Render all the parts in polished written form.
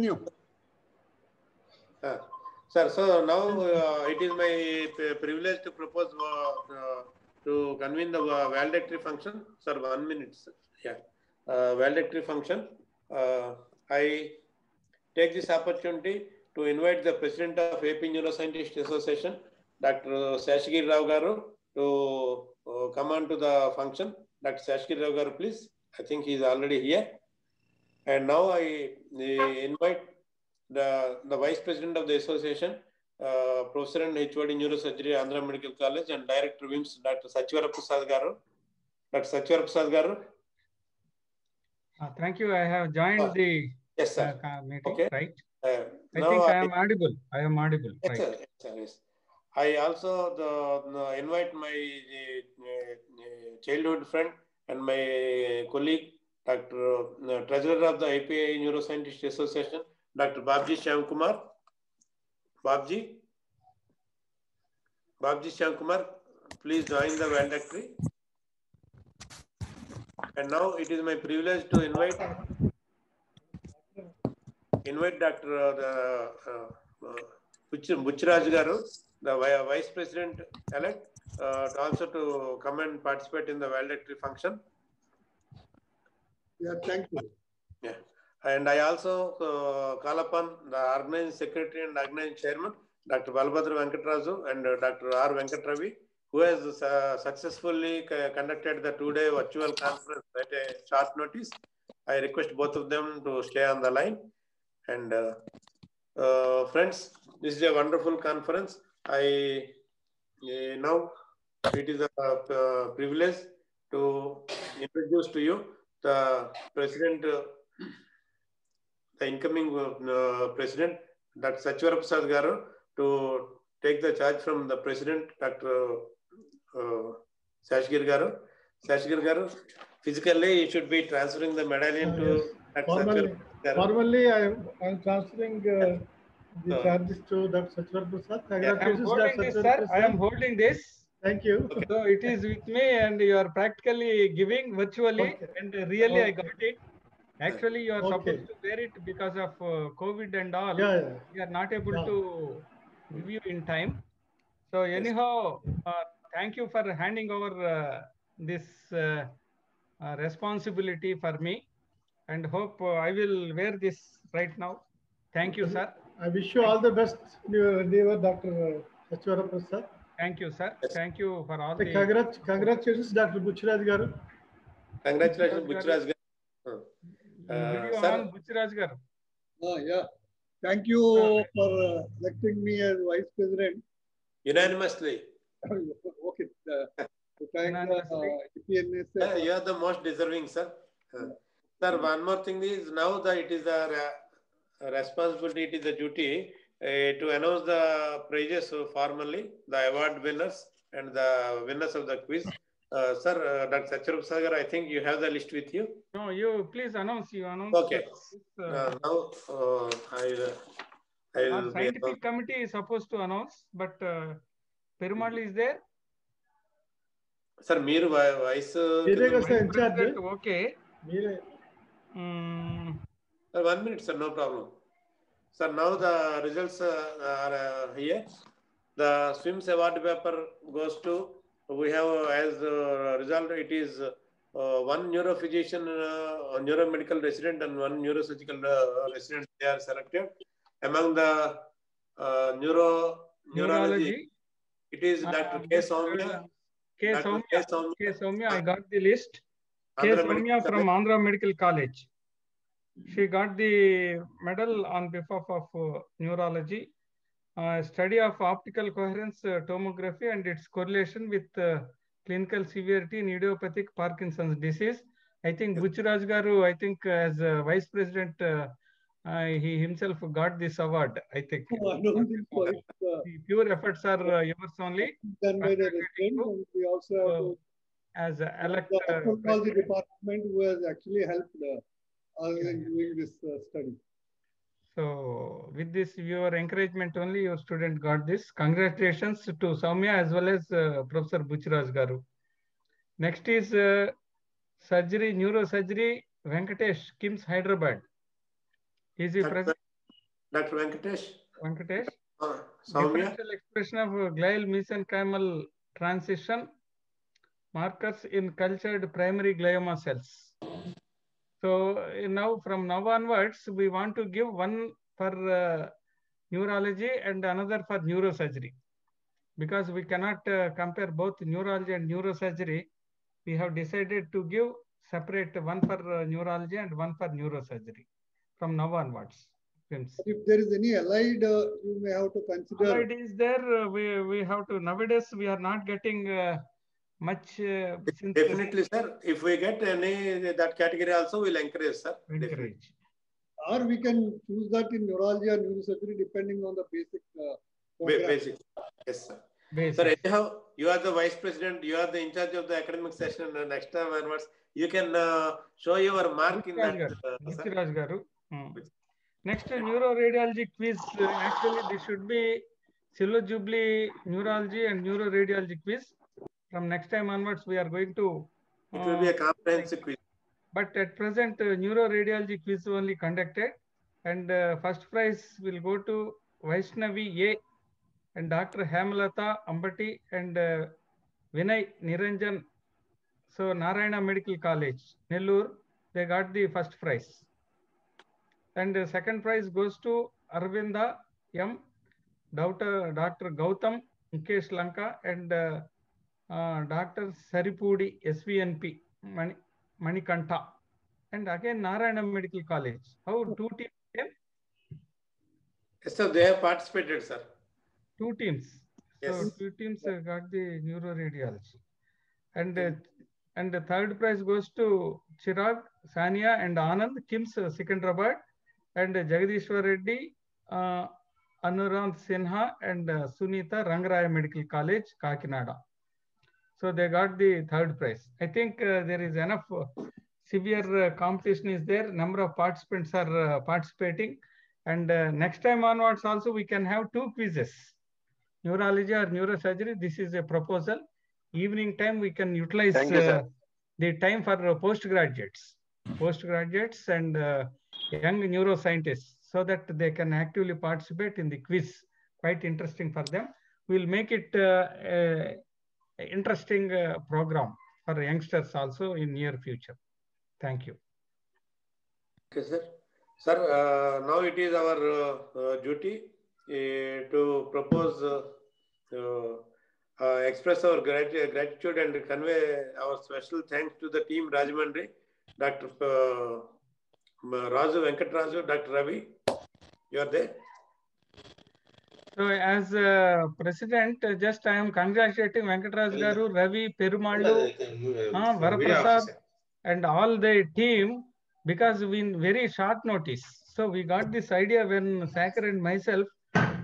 Continue. Sir, so now it is my privilege to propose to convene the valedictory function. Sir, 1 minute. Sir. Yeah, valedictory function. I take this opportunity to invite the President of AP Neuroscientist Association, Dr. Seshagiri Rao Garu, to come on to the function. Dr. Seshagiri Rao Garu, please. I think he is already here. And now I invite the Vice President of the Association, Professor and HOD Neurosurgery, Andhra Medical College, and Director WIMS, Dr. Satyavara Prasad Garu. Dr. Satyavara Prasad Garu. Thank you. I have joined the yes, sir. meeting, okay. Right? I think I am audible. I am audible. Yes, right? Sir. Yes, sir. Yes. I also invite my childhood friend and my colleague, Dr. Treasurer of the IPI Neuroscientist Association, Dr. Babji Shyamkumar. Babji Shyamkumar, please join the valedictory. And now it is my privilege to invite Dr. Butchraj Garu, the Vice President elect, also to come and participate in the valedictory function. Yeah, thank you. Yeah, and I also call upon the organizing secretary and organizing chairman, Dr. Balbhadra Venkatraju and Dr. R. Venkatravi, who has successfully conducted the 2-day virtual conference at a short notice. I request both of them to stay on the line. And friends, this is a wonderful conference. Now it is a privilege to introduce to you the president, the incoming president, Dr. Satyavara Prasad Garu, to take the charge from the president, Dr. Seshagiri Garu. Seshagiri Garu, physically you should be transferring the medallion to Dr. Formally, I am transferring the charges to Dr. Satyavara Prasad. Congratulations, Dr. Satyavara Prasad. I am holding this. Thank you. Okay. So it is with me, and you are practically giving virtually, and really I got it. Actually, you are supposed to wear it because of COVID and all. We are not able to give you in time. So anyhow, thank you for handing over this responsibility for me, and hope I will wear this right now. Thank you, sir. I wish you all the best, dear Dr. Satyavara Prasad. Thank you, sir. Thank you for all Congratulations, Dr. Butchraj Garu. Congratulations, Butchraj Garu. Butchraj Garu. Yeah. Thank you for electing me as Vice President. Unanimously. Okay. Thank EPNS. You are the most deserving, sir. Sir, one more thing is now that it is a responsibility, it is a duty to announce the prizes formally, the award winners and the winners of the quiz. Sir, Dr. Satyavara Prasad, I think you have the list with you. No, you please announce. You announce. Okay. Now our scientific committee is supposed to announce, but Perumal is there. Sir, Meer Vice President. Okay. 1 minute, sir. No problem. Sir, now the results are here. The SWIMS award paper goes to, we have as result, it is one neurophysician, neuromedical resident and one neurosurgical resident, they are selected. Among the neurology, it is Dr. K. Soumya. K. Soumya, I got the list. K. Soumya from Andhra Medical College. She got the medal on behalf of neurology. Study of optical coherence tomography and its correlation with clinical severity in idiopathic Parkinson's disease. I think Butchraj Garu, I think as Vice President, he himself got this award, I think. No, I don't think so. The pure efforts are yours only. Done by the resident, and we also have to, as elect the ophthalmology department who has actually helped in doing this study. So with this, your encouragement only, your student got this. Congratulations to Soumya as well as Professor Butchraj Garu. Next is surgery, neurosurgery, Venkatesh, KIMS Hyderabad. Is he present? Dr. Venkatesh. Venkatesh. Soumya. Differential expression of glial mesenchymal transition markers in cultured primary glioma cells. So now from now onwards, we want to give one for neurology and another for neurosurgery, because we cannot compare both neurology and neurosurgery. We have decided to give separate one for neurology and one for neurosurgery from now onwards. If there is any allied, you may have to consider. Allied is there. We have to, nowadays we are not getting much. Definitely, sir. If we get any that category also, we'll encourage, sir. Encourage. Or we can choose that in neurology or neurosurgery depending on the basic. Basic. Yes, sir. Basic. Sir, anyhow, you are the vice president. You are the in charge of the academic session. And next time onwards, you can show your mark in that. Buchiraj Garu. Next, neuroradiology quiz. Actually, this should be Silo Jubilee neurology and neuroradiology quiz. From next time onwards, we are going to. It will be a comprehensive quiz. But at present, neuroradiology quiz only conducted, and first prize will go to Vaishnavi A. and Dr. Hemalata Ambati and Vinay Niranjan. So Narayana Medical College, Nellore, they got the first prize. And the second prize goes to Arvinda M. Dr. Gautam Mukesh Lanka and Dr. Saripudi SVNP Manikanta. And again Narayana Medical College. How two teams came? Yes, sir, they have participated, sir. Two teams. Yes. So two teams got the neuroradiology. And the third prize goes to Chirag, Sania and Anand, KIMS Secunderabad, and Jagadishwar Reddy, Anurant Sinha and Sunita Rangaraya Medical College, Kakinada. So they got the third prize. I think there is enough severe competition is there. Number of participants are participating. And next time onwards also we can have two quizzes. Neurology or neurosurgery. This is a proposal. Evening time we can utilize the time for postgraduates and young neuroscientists, so that they can actively participate in the quiz. Quite interesting for them. We'll make it interesting program for youngsters also in near future. Thank you. Okay, sir. Sir, now it is our duty to propose, express our gratitude and convey our special thanks to the team Rajahmundry, Dr. Raju Venkatraju, Dr. Ravi. You are there? So as president, just I am congratulating Venkatraj Garu, Ravi, Perumallu, Varaprasad and all the team, because we in very short notice. So we got this idea when Saker and myself,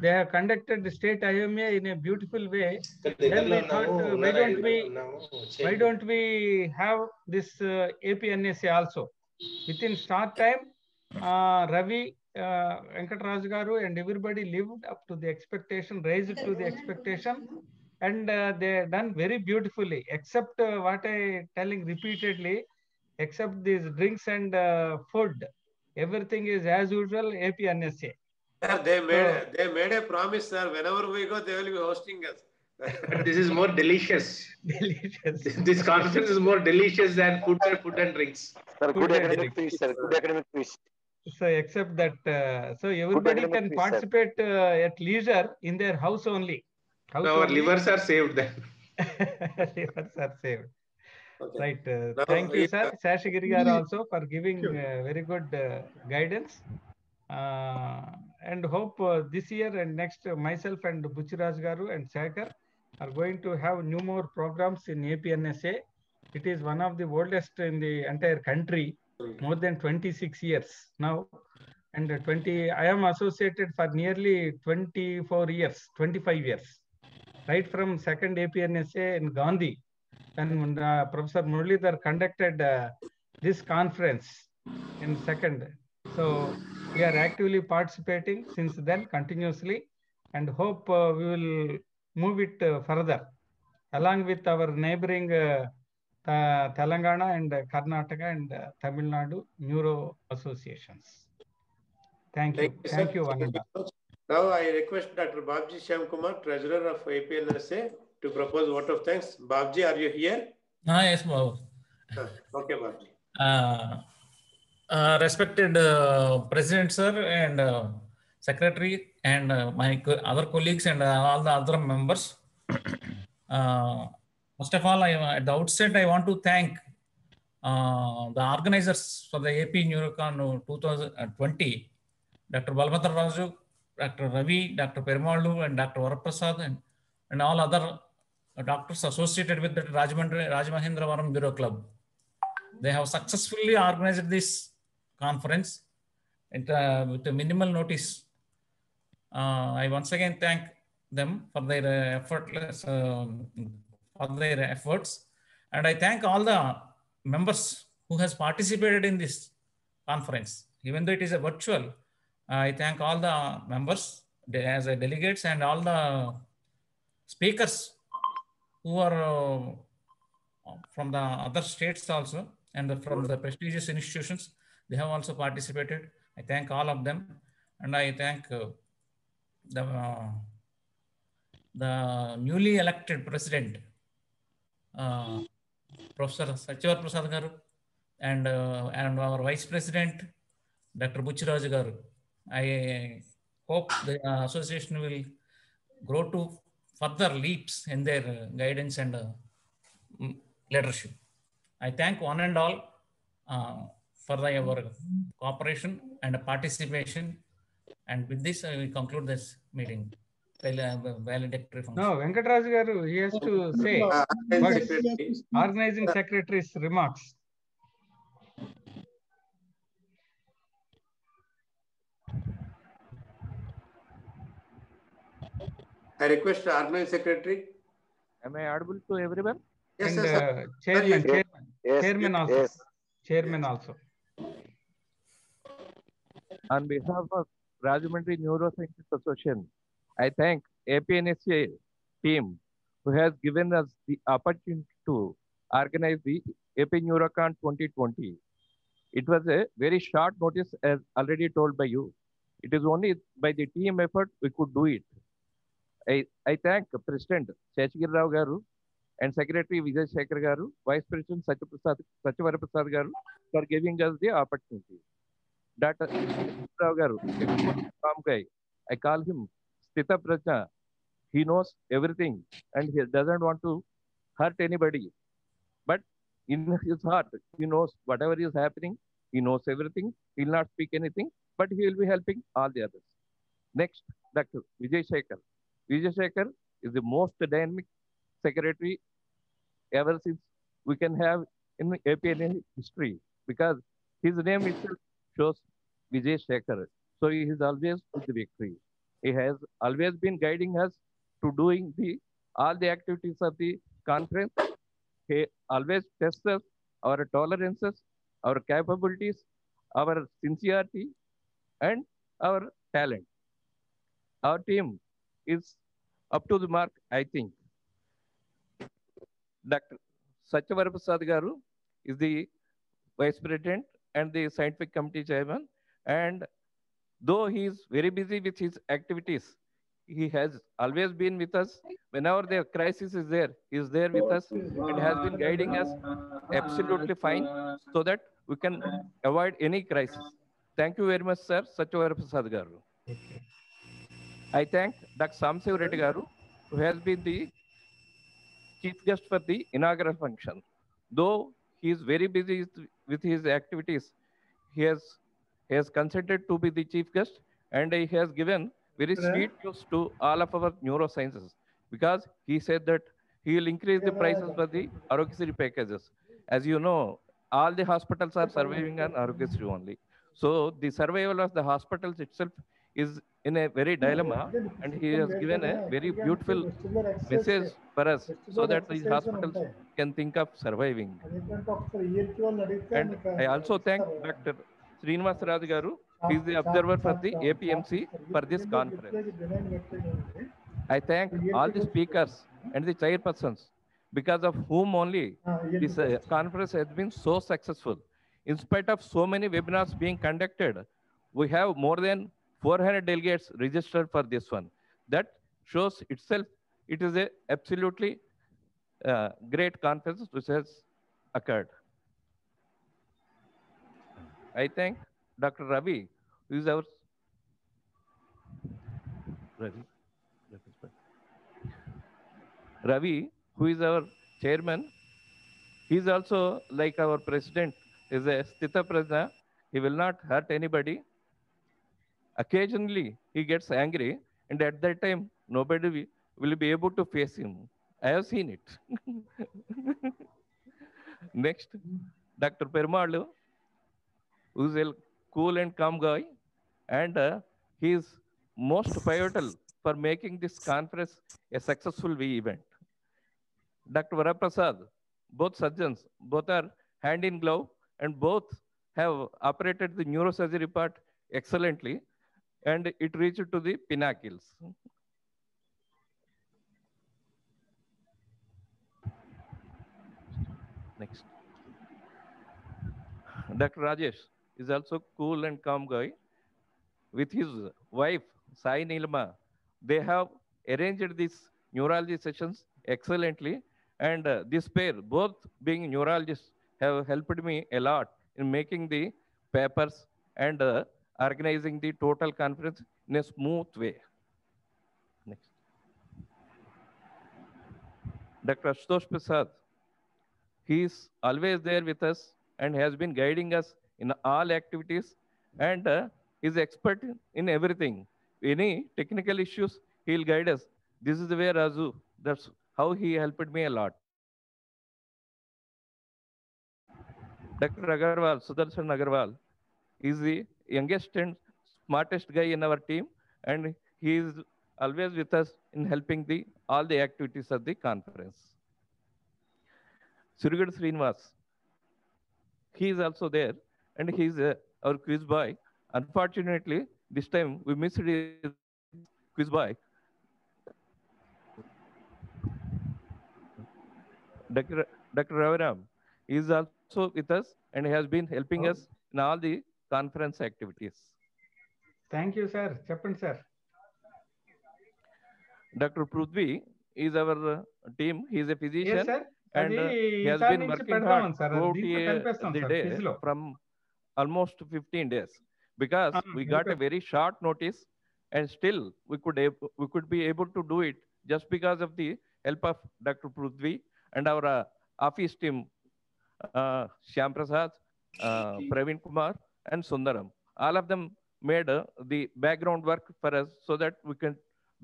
they have conducted the state IMA in a beautiful way. Then we thought, why don't we have this APNSA also? Within short time, Ravi, Venkatraj Garu and everybody lived up to the expectation, raised to the expectation, and they done very beautifully, except what I telling repeatedly, except these drinks and food. Everything is as usual, APNSA. Sir, they made a promise, sir. Whenever we go, they will be hosting us. But this is more delicious. Delicious. This conference is more delicious than food and drinks. Sir, good academic quiz, sir. Good academic quiz. So except that, so everybody can participate at leisure in their house only. Our livers are saved then. Livers are saved. Okay. Right. Thank you, sir. Sashagiri Garu also for giving very good guidance. And hope this year and next myself and Buchiraj Garu and Saker are going to have new more programs in APNSA. It is one of the oldest in the entire country, more than 26 years now. And I am associated for nearly 24 years, 25 years, right from second APNSA in Gandhi. And Professor Muralidhar conducted this conference in second. So we are actively participating since then continuously, and hope we will move it further along with our neighboring Telangana and Karnataka and Tamil Nadu neuro associations. Thank you. Thank you, Ananda. Now I request Dr. Babji Shyam Kumar, Treasurer of APNSA, to propose vote of thanks. Babji, are you here? Yes, Babu. Okay, Babji. Respected President Sir and Secretary and my other colleagues and all the other members. First of all, at the outset, I want to thank the organizers for the AP Neurocon 2020, Dr. Balbhadra Raju, Dr. Ravi, Dr. Perumallu, and Dr. Varaprasad, and all other doctors associated with the Rajamahendravaram Bureau Club. They have successfully organized this conference with a minimal notice. I once again thank them for their efforts, and I thank all the members who has participated in this conference. Even though it is a virtual, I thank all the members as delegates and all the speakers who are from the other states also and from the prestigious institutions. They have also participated. I thank all of them, and I thank the newly elected president, Professor Satyavara Prasad Garu, and our vice president, Dr. Buchiraju Garu. I hope the association will grow to further leaps in their guidance and leadership. I thank one and all for your cooperation and participation. And with this, I will conclude this meeting. Valedictory function. No, Venkatraju Garu, he has to say organizing secretary's remarks. I request the organizing secretary. Am I audible to everyone? Yes, And yes, chairman also. Yes. Chairman also. On behalf of Rajahmundry Neurosciences Association, I thank APNSA team who has given us the opportunity to organize the AP Neurocon 2020. It was a very short notice, as already told by you. It is only by the team effort we could do it. I thank President Seshagiri Rao Garu and Secretary Vijay Shekhar Garu, Vice President Satyavara Prasad Garu for giving us the opportunity. Dr. Rao Garu, a good calm guy. I call him Sthita Prajna. He knows everything and he doesn't want to hurt anybody. But in his heart, he knows whatever is happening. He knows everything. He will not speak anything, but he will be helping all the others. Next, Dr. Vijay Shekhar. Vijay Shekhar is the most dynamic secretary ever since we can have in APN history, because his name itself shows Vijay Shekhar. So he is always with the victory. He has always been guiding us to doing all the activities of the conference. He always tests us, our tolerances, our capabilities, our sincerity, and our talent. Our team is up to the mark, I think. Dr. Satyavara Prasad Garu is the Vice President and the Scientific Committee Chairman. And though he is very busy with his activities, he has always been with us. Whenever the crisis is there, he is there with us and has been guiding us absolutely fine so that we can avoid any crisis. Thank you very much, sir, Satyavara Prasad Garu. I thank Dr. Samsiv Reddy Garu, who has been the chief guest for the inaugural function. Though he is very busy with his activities, he has consented to be the chief guest, and he has given very sweet news to all of our neurosciences, because he said that he will increase the prices for the Arogyasri packages. As you know, all the hospitals are surviving on Arogyasri only. So the survival of the hospitals itself is in a very dilemma, and he has given a very beautiful message for us so that these hospitals can think of surviving. And I also thank Dr. Srinivas Raj Garu. He is the observer for the APMC for this conference. I thank all the speakers and the chairpersons, because of whom only this conference has been so successful. In spite of so many webinars being conducted, we have more than 400 delegates registered for this one. That shows itself it is a absolutely great conference which has occurred. I thank Dr. Ravi, who is our Ravi, who is our chairman. He is also like our president, is a Sthita Prajna. He will not hurt anybody. Occasionally, he gets angry, and at that time, nobody will be able to face him. I have seen it. Next, Dr. Perumalu, who is a cool and calm guy, and he is most pivotal for making this conference a successful event. Dr. Varaprasad, both surgeons, both are hand in glove, and both have operated the neurosurgery part excellently, and it reached to the pinnacles. Next. Dr. Rajesh is also cool and calm guy. With his wife, Sai Nilma, they have arranged these neurology sessions excellently. And this pair, both being neurologists, have helped me a lot in making the papers and organizing the total conference in a smooth way. Next. Dr. Ashutosh Prasad, he is always there with us and has been guiding us in all activities, and is expert in everything. Any technical issues, he'll guide us. This is the way Raju, that's how he helped me a lot. Dr. Agarwal, Sudarshan Agarwal, is the youngest and smartest guy in our team, and he is always with us in helping all the activities of the conference. Surigad Srinivas, he is also there, and he is our quiz boy. Unfortunately, this time we missed his quiz boy. Dr. Raviram is also with us and has been helping us in all the conference activities. Thank you, sir. Chappan, sir. Dr. Prudvi is our team. He is a physician. Yes, sir. And he has been working hard throughout the day from almost 15 days, because we got a very short notice, and still we could be able to do it just because of the help of Dr. Prudvi and our office team, Shyam Prasad, Praveen Kumar, and Sundaram. All of them made the background work for us so that we can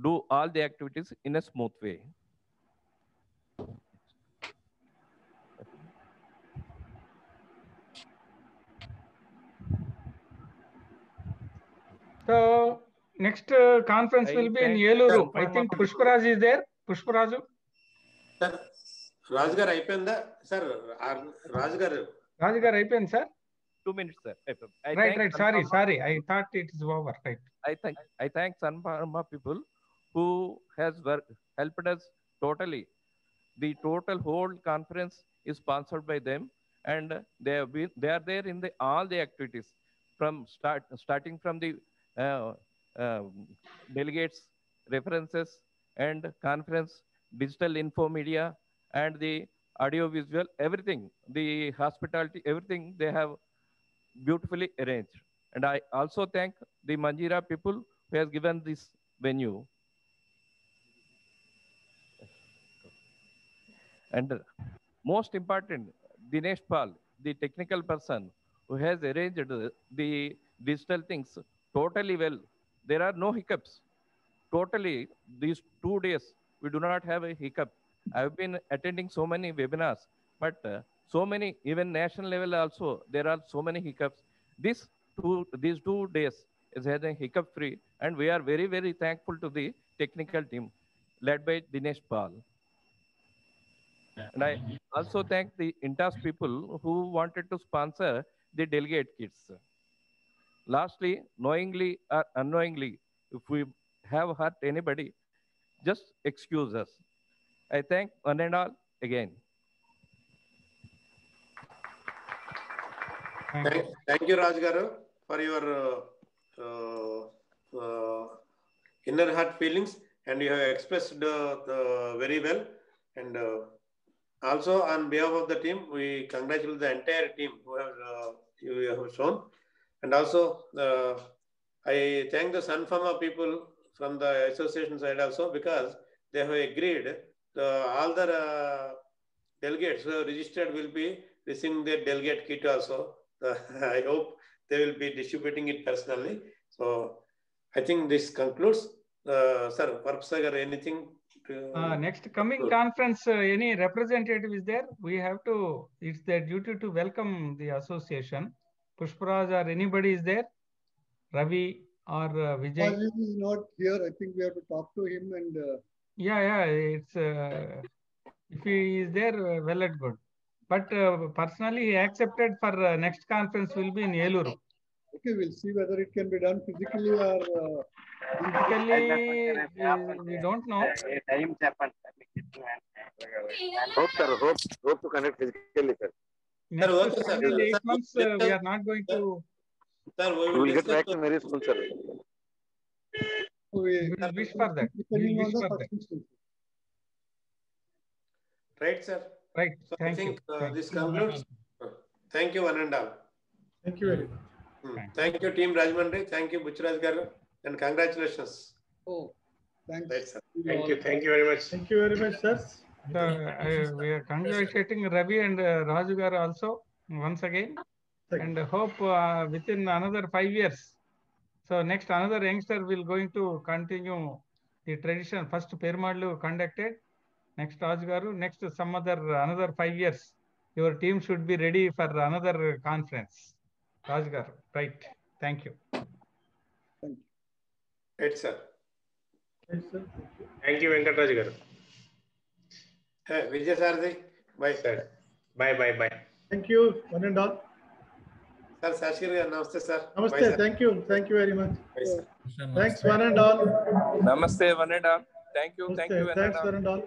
do all the activities in a smooth way. So next conference will be in Yeluru. I think Pushparaj is there. Pushparaju. Sir, Rajgar ayipenda. Sir, Rajgar. Rajgar ayipenda, sir. 2 minutes, sir. Right. Sorry. I thought it is over. Right. I thank Sun Pharma people who has helped us totally. The total whole conference is sponsored by them, and they are there in all the activities from starting from the delegates, references, and conference, digital info media, and the audio visual, everything, the hospitality, everything they have beautifully arranged. And I also thank the Manjira people who has given this venue. And most important, Dinesh Pal, the technical person who has arranged the digital things totally well. There are no hiccups. Totally, these 2 days, we do not have a hiccup. I've been attending so many webinars, but so many, even national level also, there are so many hiccups. These 2 days is had a hiccup free, and we are very, very thankful to the technical team led by Dinesh Pal. And I also thank the INTAS people who wanted to sponsor the delegate kits. Lastly, knowingly or unknowingly, if we have hurt anybody, just excuse us. I thank one and all again. Thank you, Raj Garu, for your inner heart feelings, and you have expressed very well. And also on behalf of the team, we congratulate the entire team who have you have shown. And also I thank the Sun Pharma people from the association side also, because they have agreed all the delegates who are registered will be receiving their delegate kit also. I hope they will be distributing it personally. So I think this concludes. Sir, Parpsagar, anything? Next coming conference, any representative is there? We have to, it's their duty to welcome the association. Pushparaj or anybody is there? Ravi or Vijay? Ravi is not here. I think we have to talk to him and. Yeah, it's if he is there, well and good. But personally, he accepted for next conference will be in Eluru. Okay, we'll see whether it can be done physically or. Physically, we don't know. Hope to connect physically, sir. Next 7 and 8 months, we are not going to. Sir, we will get back very soon, sir. We will wish for that. We will wish for that. Right, sir. Right. So Thank I think you. this concludes. Thank you, one and all. Thank you very much. Thank you, Team Rajmundry. Thank you, Bucharaj Garu. And congratulations. Oh, thanks. Right, sir. Thank you. Thank you very much. Thank you very much, sir. We are congratulating Ravi and Raju Garu also once again. And hope within another 5 years. So next another youngster will going to continue the tradition. First Perumallu conducted, next Raju Garu, next some another 5 years. Your team should be ready for another conference. Raju Garu, right. Thank you. Thank you. Right, sir. Right, sir. Thank you, Venkatraj Garu. Hey, Vijay Sarthi. Bye. Sir. Bye. Thank you, one and all. Sir, Sashir Garu, namaste, sir. Namaste. Bye, sir. Thank you. Thank you very much. Bye, sir. Thanks, one and all. Namaste, one and all. Thank you. Thank you, one and Thanks, all. one and all.